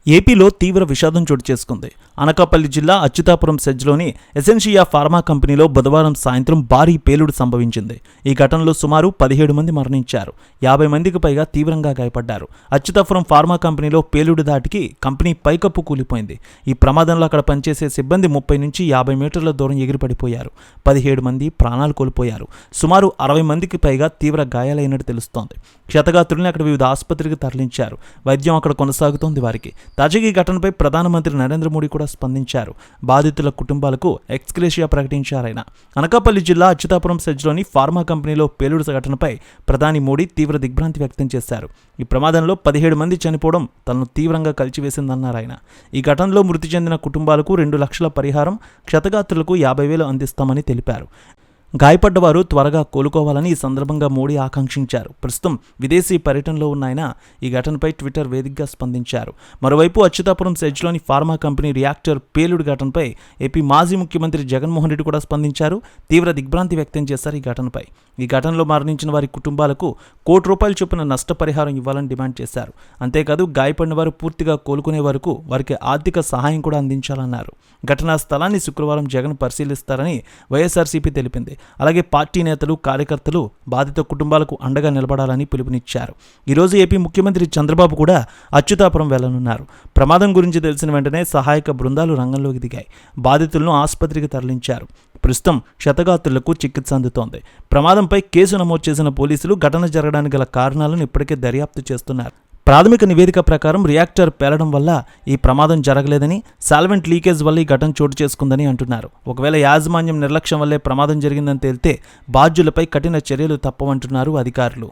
ఏపీలో తీవ్ర విషాదం చోటు చేసుకుంది. అనకాపల్లి జిల్లా అచ్యుతాపురం సెజ్లోని ఎసెన్షియా ఫార్మా కంపెనీలో బుధవారం సాయంత్రం భారీ పేలుడు సంభవించింది. ఈ ఘటనలో సుమారు 17 మంది మరణించారు. 50 మందికి పైగా తీవ్రంగా గాయపడ్డారు. అచ్యుతాపురం ఫార్మా కంపెనీలో పేలుడు దాటికి కంపెనీ పైకప్పు కూలిపోయింది. ఈ ప్రమాదంలో అక్కడ పనిచేసే సిబ్బంది 30 నుంచి 50 మీటర్ల దూరం ఎగిరిపడిపోయారు. 17 మంది ప్రాణాలు కోల్పోయారు. సుమారు 60 మందికి పైగా తీవ్ర గాయాలైనట్టు తెలుస్తోంది. క్షతగాత్రుల్ని అక్కడ వివిధ ఆసుపత్రికి తరలించారు. వైద్యం అక్కడ కొనసాగుతోంది వారికి. తాజాగా ఈ ఘటనపై ప్రధానమంత్రి నరేంద్ర మోడీ కూడా స్పందించారు. బాధితుల కుటుంబాలకు ఎక్స్గ్రేషియా ప్రకటించారాయన. అనకాపల్లి జిల్లా అచ్యుతాపురం సెజ్లోని ఫార్మా కంపెనీలో పేలుడు ఘటనపై ప్రధాని మోడీ తీవ్ర దిగ్భ్రాంతి వ్యక్తం చేశారు. ఈ ప్రమాదంలో 17 మంది చనిపోవడం తనను తీవ్రంగా కలిచివేసిందన్నారాయన. ఈ ఘటనలో మృతి చెందిన కుటుంబాలకు 2 లక్షల పరిహారం, క్షతగాత్రులకు 50,000 అందిస్తామని తెలిపారు. గాయపడ్డవారు త్వరగా కోలుకోవాలని ఈ సందర్భంగా మోడీ ఆకాంక్షించారు. ప్రస్తుతం విదేశీ పర్యటనలో ఉన్న ఆయన ఈ ఘటనపై ట్విట్టర్ వేదికగా స్పందించారు. మరోవైపు అచ్యుతాపురం సెజ్లోని ఫార్మా కంపెనీ రియాక్టర్ పేలుడు ఘటనపై ఏపీ మాజీ ముఖ్యమంత్రి జగన్మోహన్ రెడ్డి కూడా స్పందించారు. తీవ్ర దిగ్భ్రాంతి వ్యక్తం చేశారు ఈ ఘటనపై. ఈ ఘటనలో మరణించిన వారి కుటుంబాలకు ₹1,00,00,000 చొప్పున నష్టపరిహారం ఇవ్వాలని డిమాండ్ చేశారు. అంతేకాదు గాయపడిన వారు పూర్తిగా కోలుకునే వరకు వారికి ఆర్థిక సహాయం కూడా అందించాలన్నారు. ఘటనా స్థలాన్ని శుక్రవారం జగన్ పరిశీలిస్తారని వైఎస్ఆర్సీపీ తెలిపింది. అలాగే పార్టీ నేతలు, కార్యకర్తలు బాధిత కుటుంబాలకు అండగా నిలబడాలని పిలుపునిచ్చారు. ఈరోజు ఏపీ ముఖ్యమంత్రి చంద్రబాబు కూడా అచ్యుతాపురం వెళ్లనున్నారు. ప్రమాదం గురించి తెలిసిన వెంటనే సహాయక బృందాలు రంగంలోకి దిగాయి. బాధితులను ఆసుపత్రికి తరలించారు. ప్రస్తుతం క్షతగాత్రులకు చికిత్స అందుతోంది. ప్రమాదంపై కేసు నమోదు చేసిన పోలీసులు ఘటన జరగడానికి గల కారణాలను ఇప్పటికే దర్యాప్తు చేస్తున్నారు. ప్రాథమిక నివేదిక ప్రకారం రియాక్టర్ పేలడం వల్ల ఈ ప్రమాదం జరగలేదని, సాల్వెంట్ లీకేజ్ వల్ల ఈ ఘటన చోటు చేసుకుందని అంటున్నారు. ఒకవేళ యాజమాన్యం నిర్లక్ష్యం వల్లే ప్రమాదం జరిగిందని తేలితే బాధ్యులపై కఠిన చర్యలు తప్పవంటున్నారు అధికారులు.